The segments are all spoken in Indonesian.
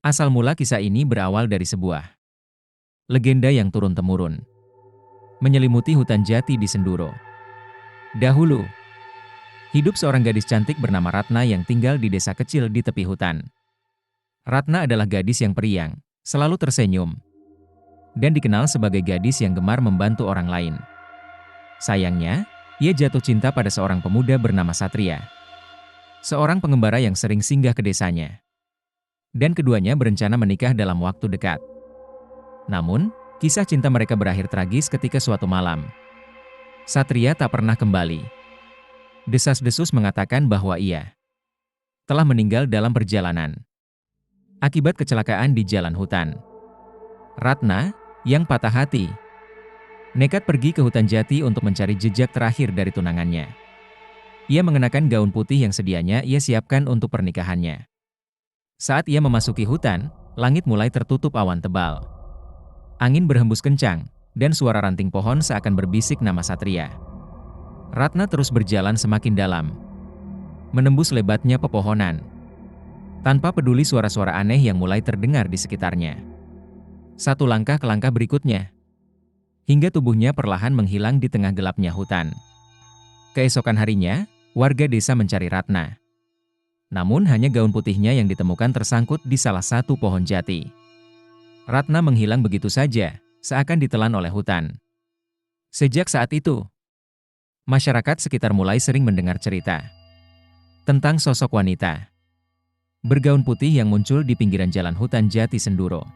Asal mula kisah ini berawal dari sebuah legenda yang turun-temurun, menyelimuti hutan jati di Senduro. Dahulu, hidup seorang gadis cantik bernama Ratna yang tinggal di desa kecil di tepi hutan. Ratna adalah gadis yang periang, selalu tersenyum, dan dikenal sebagai gadis yang gemar membantu orang lain. Sayangnya, ia jatuh cinta pada seorang pemuda bernama Satria, seorang pengembara yang sering singgah ke desanya. Dan keduanya berencana menikah dalam waktu dekat. Namun, kisah cinta mereka berakhir tragis ketika suatu malam Satria tak pernah kembali. Desas-desus mengatakan bahwa ia telah meninggal dalam perjalanan akibat kecelakaan di jalan hutan. Ratna, yang patah hati, nekat pergi ke hutan jati untuk mencari jejak terakhir dari tunangannya. Ia mengenakan gaun putih yang sedianya ia siapkan untuk pernikahannya. Saat ia memasuki hutan, langit mulai tertutup awan tebal. Angin berhembus kencang, dan suara ranting pohon seakan berbisik nama Satria. Ratna terus berjalan semakin dalam, menembus lebatnya pepohonan, tanpa peduli suara-suara aneh yang mulai terdengar di sekitarnya. Satu langkah ke langkah berikutnya, hingga tubuhnya perlahan menghilang di tengah gelapnya hutan. Keesokan harinya, warga desa mencari Ratna. Namun hanya gaun putihnya yang ditemukan tersangkut di salah satu pohon jati. Ratna menghilang begitu saja, seakan ditelan oleh hutan. Sejak saat itu, masyarakat sekitar mulai sering mendengar cerita tentang sosok wanita bergaun putih yang muncul di pinggiran jalan hutan jati Senduro.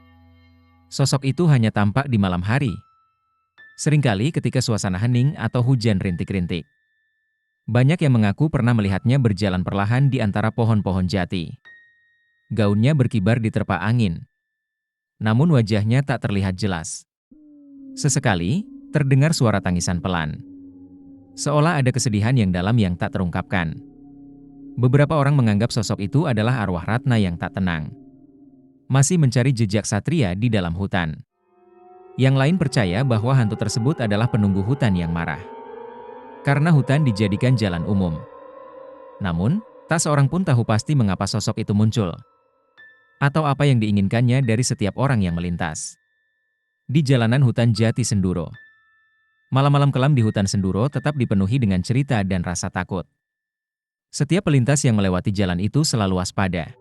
Sosok itu hanya tampak di malam hari, seringkali ketika suasana hening atau hujan rintik-rintik. Banyak yang mengaku pernah melihatnya berjalan perlahan di antara pohon-pohon jati. Gaunnya berkibar diterpa angin, namun wajahnya tak terlihat jelas. Sesekali, terdengar suara tangisan pelan, seolah ada kesedihan yang dalam yang tak terungkapkan. Beberapa orang menganggap sosok itu adalah arwah Ratna yang tak tenang, masih mencari jejak Satria di dalam hutan. Yang lain percaya bahwa hantu tersebut adalah penunggu hutan yang marah karena hutan dijadikan jalan umum. Namun, tak seorang pun tahu pasti mengapa sosok itu muncul, atau apa yang diinginkannya dari setiap orang yang melintas di jalanan hutan jati Senduro. Malam-malam kelam di hutan Senduro tetap dipenuhi dengan cerita dan rasa takut. Setiap pelintas yang melewati jalan itu selalu waspada,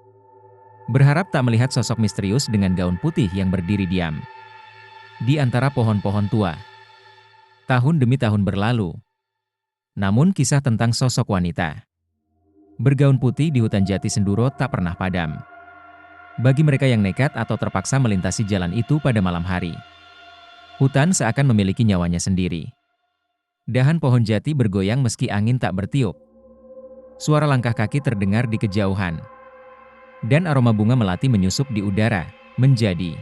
berharap tak melihat sosok misterius dengan gaun putih yang berdiri diam di antara pohon-pohon tua. Tahun demi tahun berlalu, namun kisah tentang sosok wanita bergaun putih di hutan jati Senduro tak pernah padam. Bagi mereka yang nekat atau terpaksa melintasi jalan itu pada malam hari, hutan seakan memiliki nyawanya sendiri. Dahan pohon jati bergoyang meski angin tak bertiup. Suara langkah kaki terdengar di kejauhan, dan aroma bunga melati menyusup di udara, menjadi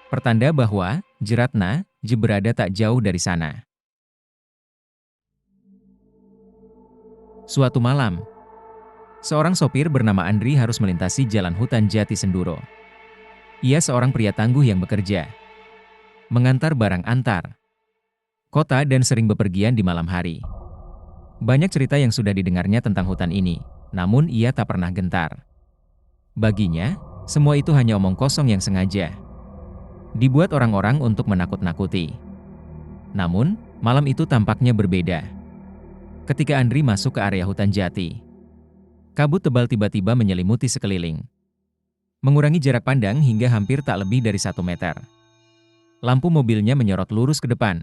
pertanda bahwa Ratna berada tak jauh dari sana. Suatu malam, seorang sopir bernama Andri harus melintasi jalan hutan jati Senduro. Ia seorang pria tangguh yang bekerja, mengantar barang antar kota dan sering bepergian di malam hari. Banyak cerita yang sudah didengarnya tentang hutan ini, namun ia tak pernah gentar. Baginya, semua itu hanya omong kosong yang sengaja dibuat orang-orang untuk menakut-nakuti. Namun, malam itu tampaknya berbeda. Ketika Andri masuk ke area hutan jati, kabut tebal tiba-tiba menyelimuti sekeliling, mengurangi jarak pandang hingga hampir tak lebih dari 1 meter. Lampu mobilnya menyorot lurus ke depan,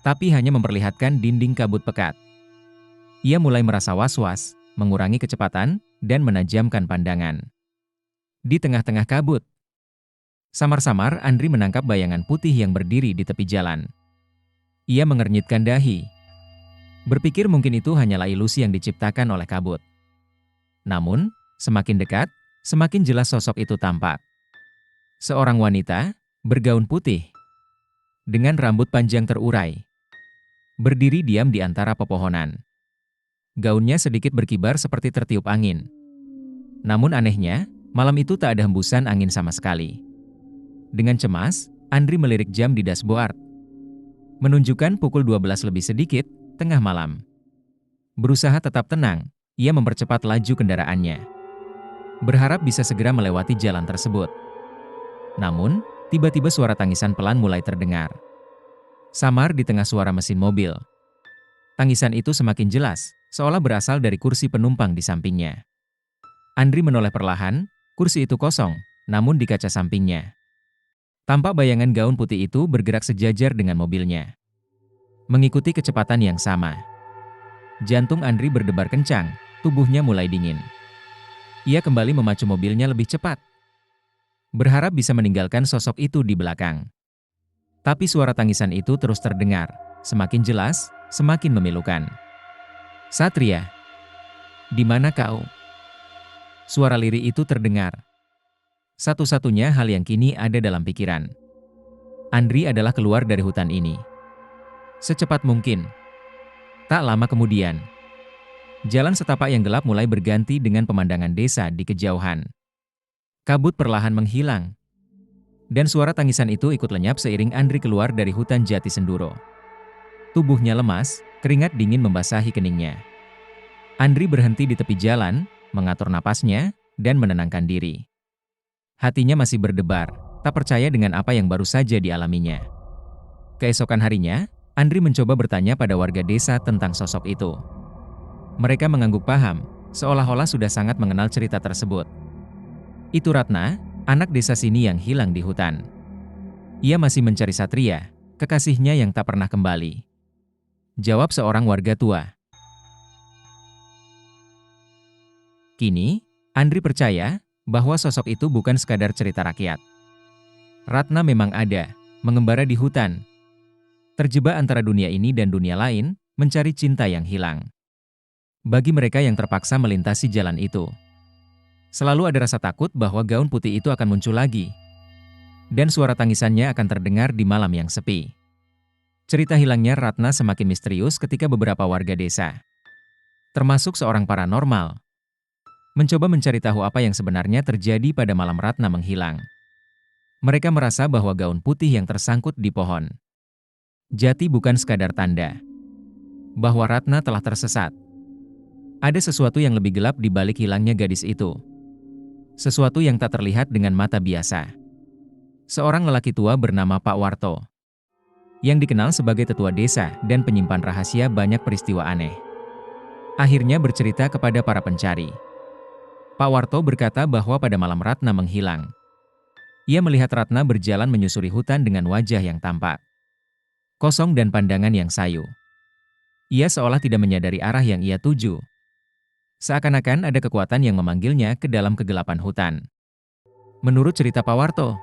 tapi hanya memperlihatkan dinding kabut pekat. Ia mulai merasa was-was, mengurangi kecepatan, dan menajamkan pandangan. Di tengah-tengah kabut, samar-samar Andri menangkap bayangan putih yang berdiri di tepi jalan. Ia mengernyitkan dahi, berpikir mungkin itu hanyalah ilusi yang diciptakan oleh kabut. Namun, semakin dekat, semakin jelas sosok itu tampak. Seorang wanita, bergaun putih, dengan rambut panjang terurai, berdiri diam di antara pepohonan. Gaunnya sedikit berkibar seperti tertiup angin. Namun anehnya, malam itu tak ada hembusan angin sama sekali. Dengan cemas, Andri melirik jam di dashboard, menunjukkan pukul 12 lebih sedikit, tengah malam. Berusaha tetap tenang, ia mempercepat laju kendaraannya. berharap bisa segera melewati jalan tersebut. Namun, tiba-tiba suara tangisan pelan mulai terdengar. Samar di tengah suara mesin mobil. Tangisan itu semakin jelas, seolah berasal dari kursi penumpang di sampingnya. Andri menoleh perlahan, kursi itu kosong, namun di kaca sampingnya tampak bayangan gaun putih itu bergerak sejajar dengan mobilnya. Mengikuti kecepatan yang sama. Jantung Andri berdebar kencang, tubuhnya mulai dingin. Ia kembali memacu mobilnya lebih cepat, berharap bisa meninggalkan sosok itu di belakang. Tapi suara tangisan itu terus terdengar, semakin jelas, semakin memilukan. "Satria, di mana kau?" Suara lirih itu terdengar. Satu-satunya hal yang kini ada dalam pikiran. Andri adalah keluar dari hutan ini secepat mungkin. Tak lama kemudian, jalan setapak yang gelap mulai berganti dengan pemandangan desa di kejauhan. Kabut perlahan menghilang, dan suara tangisan itu ikut lenyap seiring Andri keluar dari hutan jati Senduro. Tubuhnya lemas, keringat dingin membasahi keningnya. Andri berhenti di tepi jalan, mengatur napasnya, dan menenangkan diri. Hatinya masih berdebar, tak percaya dengan apa yang baru saja dialaminya. Keesokan harinya, Andri mencoba bertanya pada warga desa tentang sosok itu. Mereka mengangguk paham, seolah-olah sudah sangat mengenal cerita tersebut. "Itu Ratna, anak desa sini yang hilang di hutan. Ia masih mencari Satria, kekasihnya yang tak pernah kembali," jawab seorang warga tua. Kini, Andri percaya bahwa sosok itu bukan sekadar cerita rakyat. Ratna memang ada, mengembara di hutan, terjebak antara dunia ini dan dunia lain, mencari cinta yang hilang. Bagi mereka yang terpaksa melintasi jalan itu, selalu ada rasa takut bahwa gaun putih itu akan muncul lagi, dan suara tangisannya akan terdengar di malam yang sepi. Cerita hilangnya Ratna semakin misterius ketika beberapa warga desa, termasuk seorang paranormal, mencoba mencari tahu apa yang sebenarnya terjadi pada malam Ratna menghilang. Mereka merasa bahwa gaun putih yang tersangkut di pohon jati bukan sekadar tanda bahwa Ratna telah tersesat. Ada sesuatu yang lebih gelap di balik hilangnya gadis itu. Sesuatu yang tak terlihat dengan mata biasa. Seorang lelaki tua bernama Pak Warto, yang dikenal sebagai tetua desa dan penyimpan rahasia banyak peristiwa aneh, akhirnya bercerita kepada para pencari. Pak Warto berkata bahwa pada malam Ratna menghilang, ia melihat Ratna berjalan menyusuri hutan dengan wajah yang tampak kosong dan pandangan yang sayu. Ia seolah tidak menyadari arah yang ia tuju. Seakan-akan ada kekuatan yang memanggilnya ke dalam kegelapan hutan. Menurut cerita Pak Warto,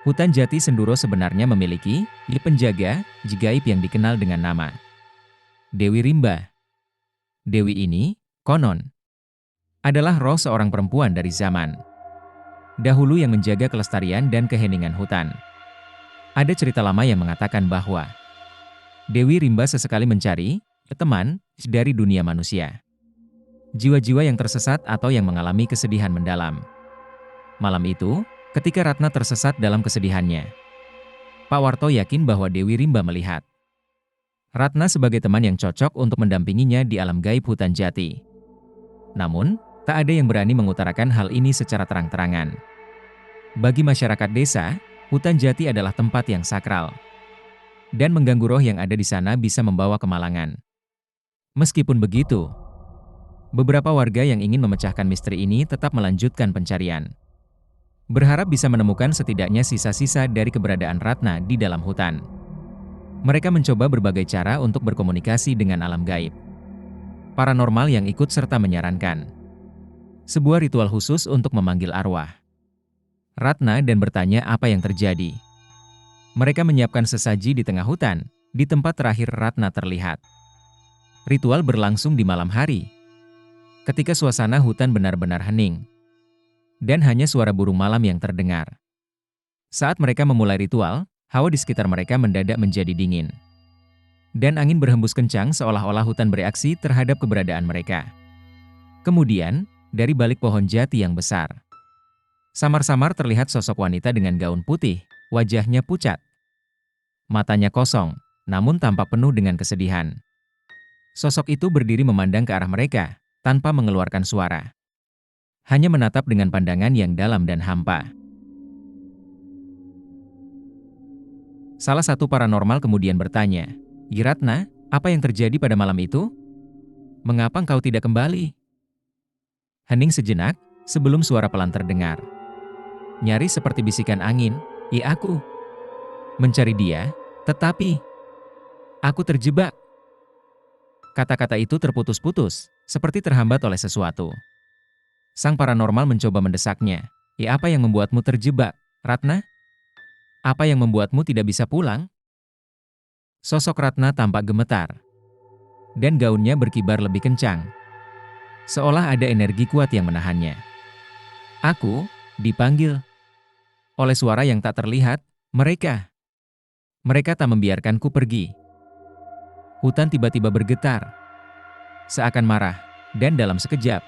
hutan jati Senduro sebenarnya memiliki penjaga gaib yang dikenal dengan nama Dewi Rimba. Dewi ini, konon, adalah roh seorang perempuan dari zaman dahulu yang menjaga kelestarian dan keheningan hutan. Ada cerita lama yang mengatakan bahwa Dewi Rimba sesekali mencari teman dari dunia manusia. Jiwa-jiwa yang tersesat atau yang mengalami kesedihan mendalam. Malam itu, ketika Ratna tersesat dalam kesedihannya, Pak Warto yakin bahwa Dewi Rimba melihat Ratna sebagai teman yang cocok untuk mendampinginya di alam gaib hutan jati. Namun, tak ada yang berani mengutarakan hal ini secara terang-terangan. Bagi masyarakat desa, hutan jati adalah tempat yang sakral, dan mengganggu roh yang ada di sana bisa membawa kemalangan. Meskipun begitu, beberapa warga yang ingin memecahkan misteri ini tetap melanjutkan pencarian, berharap bisa menemukan setidaknya sisa-sisa dari keberadaan Ratna di dalam hutan. Mereka mencoba berbagai cara untuk berkomunikasi dengan alam gaib. Paranormal yang ikut serta menyarankan sebuah ritual khusus untuk memanggil arwah Ratna dan bertanya apa yang terjadi. Mereka menyiapkan sesaji di tengah hutan, di tempat terakhir Ratna terlihat. Ritual berlangsung di malam hari, ketika suasana hutan benar-benar hening, dan hanya suara burung malam yang terdengar. Saat mereka memulai ritual, hawa di sekitar mereka mendadak menjadi dingin, dan angin berhembus kencang seolah-olah hutan bereaksi terhadap keberadaan mereka. Kemudian, dari balik pohon jati yang besar, samar-samar terlihat sosok wanita dengan gaun putih, wajahnya pucat. Matanya kosong, namun tampak penuh dengan kesedihan. Sosok itu berdiri memandang ke arah mereka, tanpa mengeluarkan suara. hanya menatap dengan pandangan yang dalam dan hampa. Salah satu paranormal kemudian bertanya, "Ratna, apa yang terjadi pada malam itu? Mengapa engkau tidak kembali?" Hening sejenak, sebelum suara pelan terdengar. Nyaris seperti bisikan angin, Aku mencari dia, tetapi aku terjebak." Kata-kata itu terputus-putus, seperti terhambat oleh sesuatu. Sang paranormal mencoba mendesaknya, Apa yang membuatmu terjebak, Ratna? Apa yang membuatmu tidak bisa pulang?" Sosok Ratna tampak gemetar, dan gaunnya berkibar lebih kencang, seolah ada energi kuat yang menahannya. "Aku dipanggil oleh suara yang tak terlihat. Mereka tak membiarkanku pergi." Hutan tiba-tiba bergetar, seakan marah, dan dalam sekejap,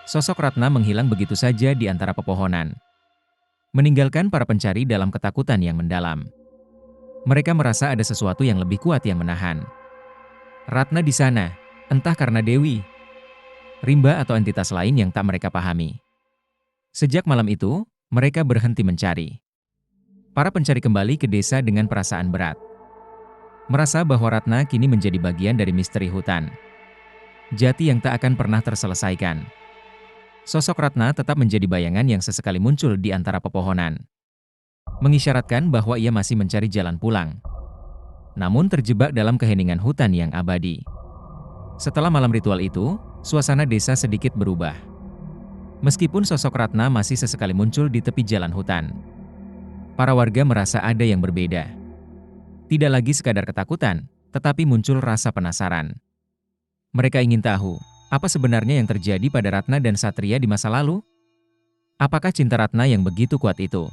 sosok Ratna menghilang begitu saja di antara pepohonan, meninggalkan para pencari dalam ketakutan yang mendalam. Mereka merasa ada sesuatu yang lebih kuat yang menahan Ratna di sana, entah karena Dewi, rimba atau entitas lain yang tak mereka pahami. Sejak malam itu, mereka berhenti mencari. Para pencari kembali ke desa dengan perasaan berat, merasa bahwa Ratna kini menjadi bagian dari misteri hutan jati yang tak akan pernah terselesaikan. Sosok Ratna tetap menjadi bayangan yang sesekali muncul di antara pepohonan, mengisyaratkan bahwa ia masih mencari jalan pulang, namun terjebak dalam keheningan hutan yang abadi. Setelah malam ritual itu, suasana desa sedikit berubah. Meskipun sosok Ratna masih sesekali muncul di tepi jalan hutan, para warga merasa ada yang berbeda. Tidak lagi sekadar ketakutan, tetapi muncul rasa penasaran. Mereka ingin tahu, apa sebenarnya yang terjadi pada Ratna dan Satria di masa lalu? Apakah cinta Ratna yang begitu kuat itu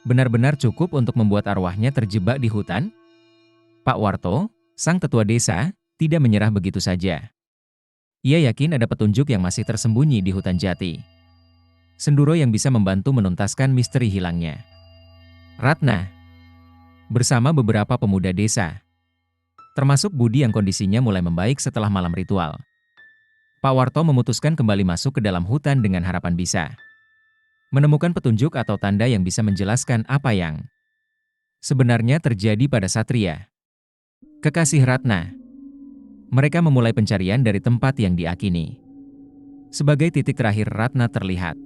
benar-benar cukup untuk membuat arwahnya terjebak di hutan? Pak Warto, sang tetua desa, tidak menyerah begitu saja. Ia yakin ada petunjuk yang masih tersembunyi di hutan jati. Senduro yang bisa membantu menuntaskan misteri hilangnya Ratna. Bersama beberapa pemuda desa, termasuk Budi yang kondisinya mulai membaik setelah malam ritual, Pak Warto memutuskan kembali masuk ke dalam hutan dengan harapan bisa menemukan petunjuk atau tanda yang bisa menjelaskan apa yang sebenarnya terjadi pada Satria, kekasih Ratna. Mereka memulai pencarian dari tempat yang diakini sebagai titik terakhir Ratna terlihat.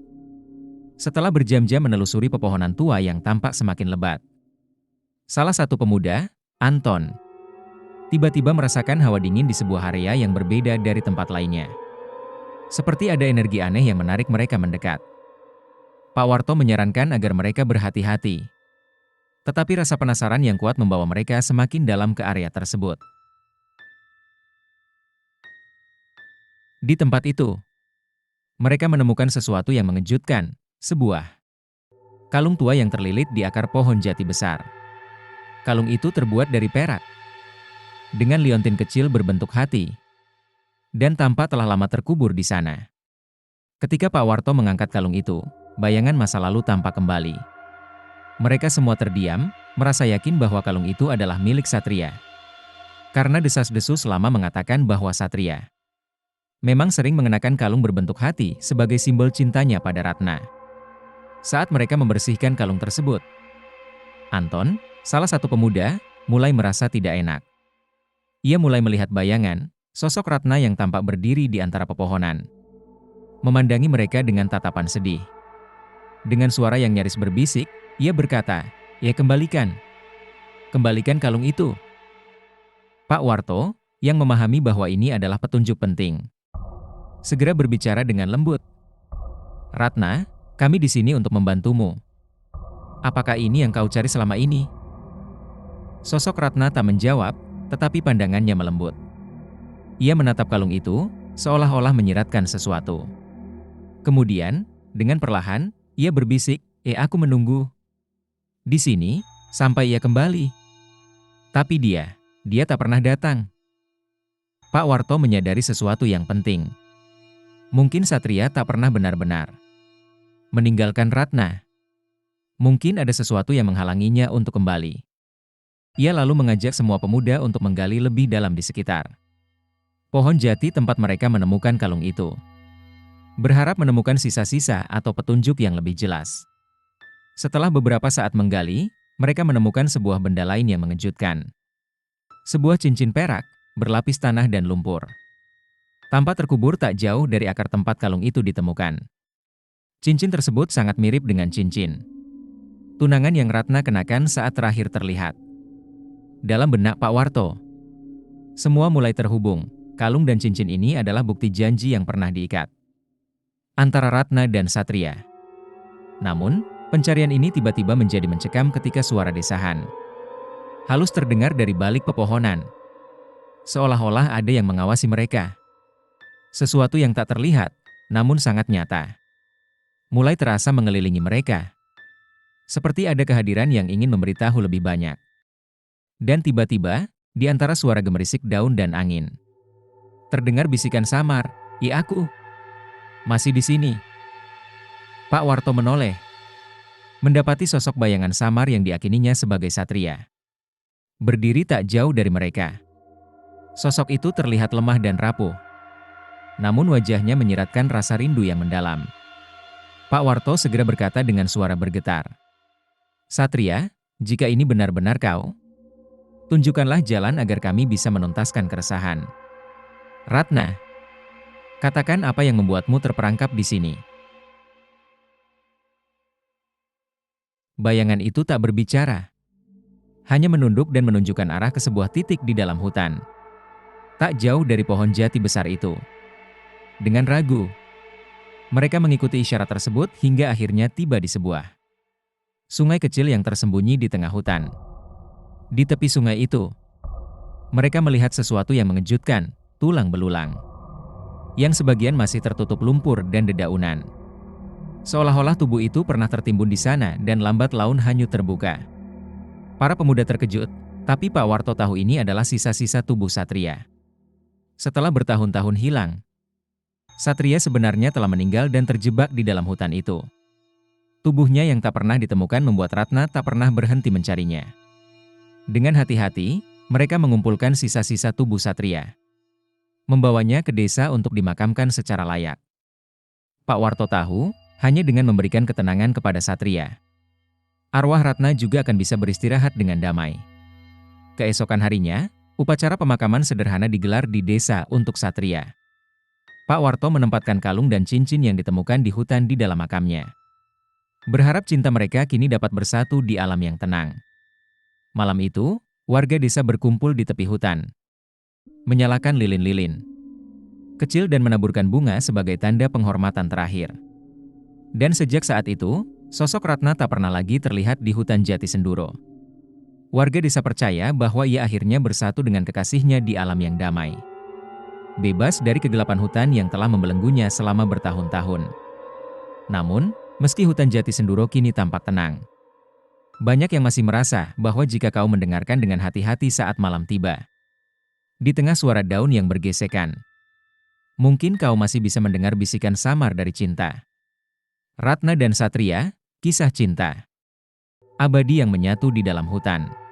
Setelah berjam-jam menelusuri pepohonan tua yang tampak semakin lebat, salah satu pemuda, Anton, tiba-tiba merasakan hawa dingin di sebuah area yang berbeda dari tempat lainnya. Seperti ada energi aneh yang menarik mereka mendekat. Pak Warto menyarankan agar mereka berhati-hati. Tetapi rasa penasaran yang kuat membawa mereka semakin dalam ke area tersebut. Di tempat itu, mereka menemukan sesuatu yang mengejutkan, sebuah kalung tua yang terlilit di akar pohon jati besar. Kalung itu terbuat dari perak, dengan liontin kecil berbentuk hati, dan tampak telah lama terkubur di sana. Ketika Pak Warto mengangkat kalung itu, bayangan masa lalu tampak kembali. Mereka semua terdiam, merasa yakin bahwa kalung itu adalah milik Satria. Karena desas-desus lama mengatakan bahwa Satria memang sering mengenakan kalung berbentuk hati sebagai simbol cintanya pada Ratna. Saat mereka membersihkan kalung tersebut, Anton, salah satu pemuda, mulai merasa tidak enak. Ia mulai melihat bayangan sosok Ratna yang tampak berdiri di antara pepohonan, memandangi mereka dengan tatapan sedih. Dengan suara yang nyaris berbisik, ia berkata, Kembalikan kalung itu." Pak Warto, yang memahami bahwa ini adalah petunjuk penting, segera berbicara dengan lembut. "Ratna, kami di sini untuk membantumu. Apakah ini yang kau cari selama ini?" Sosok Ratna tak menjawab, tetapi pandangannya melembut. Ia menatap kalung itu, seolah-olah menyiratkan sesuatu. Kemudian, dengan perlahan, ia berbisik, Aku menunggu di sini, sampai ia kembali." Tapi dia tak pernah datang. Pak Warto menyadari sesuatu yang penting. Mungkin Satria tak pernah benar-benar meninggalkan Ratna. Mungkin ada sesuatu yang menghalanginya untuk kembali. Ia lalu mengajak semua pemuda untuk menggali lebih dalam di sekitar pohon jati tempat mereka menemukan kalung itu. berharap menemukan sisa-sisa atau petunjuk yang lebih jelas. Setelah beberapa saat menggali, mereka menemukan sebuah benda lain yang mengejutkan. Sebuah cincin perak, berlapis tanah dan lumpur. Tampak terkubur tak jauh dari akar tempat kalung itu ditemukan. Cincin tersebut sangat mirip dengan cincin tunangan yang Ratna kenakan saat terakhir terlihat. Dalam benak Pak Warto, semua mulai terhubung. Kalung dan cincin ini adalah bukti janji yang pernah diikat antara Ratna dan Satria. Namun, pencarian ini tiba-tiba menjadi mencekam ketika suara desahan halus terdengar dari balik pepohonan. Seolah-olah ada yang mengawasi mereka. Sesuatu yang tak terlihat, namun sangat nyata, mulai terasa mengelilingi mereka. Seperti ada kehadiran yang ingin memberitahu lebih banyak. Dan tiba-tiba, di antara suara gemerisik daun dan angin, terdengar bisikan samar, "I aku masih di sini." Pak Warto menoleh, mendapati sosok bayangan samar yang diakininya sebagai Satria berdiri tak jauh dari mereka. Sosok itu terlihat lemah dan rapuh, namun wajahnya menyiratkan rasa rindu yang mendalam. Pak Warto segera berkata dengan suara bergetar, "Satria, jika ini benar-benar kau, tunjukkanlah jalan agar kami bisa menuntaskan keresahan." "Ratna, katakan apa yang membuatmu terperangkap di sini." Bayangan itu tak berbicara, hanya menunduk dan menunjukkan arah ke sebuah titik di dalam hutan, tak jauh dari pohon jati besar itu. Dengan ragu, mereka mengikuti isyarat tersebut hingga akhirnya tiba di sebuah sungai kecil yang tersembunyi di tengah hutan. Di tepi sungai itu, mereka melihat sesuatu yang mengejutkan, tulang belulang, yang sebagian masih tertutup lumpur dan dedaunan. Seolah-olah tubuh itu pernah tertimbun di sana dan lambat laun hanyut terbuka. Para pemuda terkejut, tapi Pak Warto tahu ini adalah sisa-sisa tubuh Satria. Setelah bertahun-tahun hilang, Satria sebenarnya telah meninggal dan terjebak di dalam hutan itu. Tubuhnya yang tak pernah ditemukan membuat Ratna tak pernah berhenti mencarinya. Dengan hati-hati, mereka mengumpulkan sisa-sisa tubuh Satria, membawanya ke desa untuk dimakamkan secara layak. Pak Warto tahu, hanya dengan memberikan ketenangan kepada Satria, arwah Ratna juga akan bisa beristirahat dengan damai. Keesokan harinya, upacara pemakaman sederhana digelar di desa untuk Satria. Pak Warto menempatkan kalung dan cincin yang ditemukan di hutan di dalam makamnya, berharap cinta mereka kini dapat bersatu di alam yang tenang. Malam itu, warga desa berkumpul di tepi hutan, menyalakan lilin-lilin kecil dan menaburkan bunga sebagai tanda penghormatan terakhir. Dan sejak saat itu, sosok Ratna tak pernah lagi terlihat di hutan jati Senduro. Warga desa percaya bahwa ia akhirnya bersatu dengan kekasihnya di alam yang damai, bebas dari kegelapan hutan yang telah membelenggunya selama bertahun-tahun. Namun, meski hutan jati Senduro kini tampak tenang, banyak yang masih merasa bahwa jika kau mendengarkan dengan hati-hati saat malam tiba, di tengah suara daun yang bergesekan, mungkin kau masih bisa mendengar bisikan samar dari cinta. Ratna dan Satria, kisah cinta abadi yang menyatu di dalam hutan.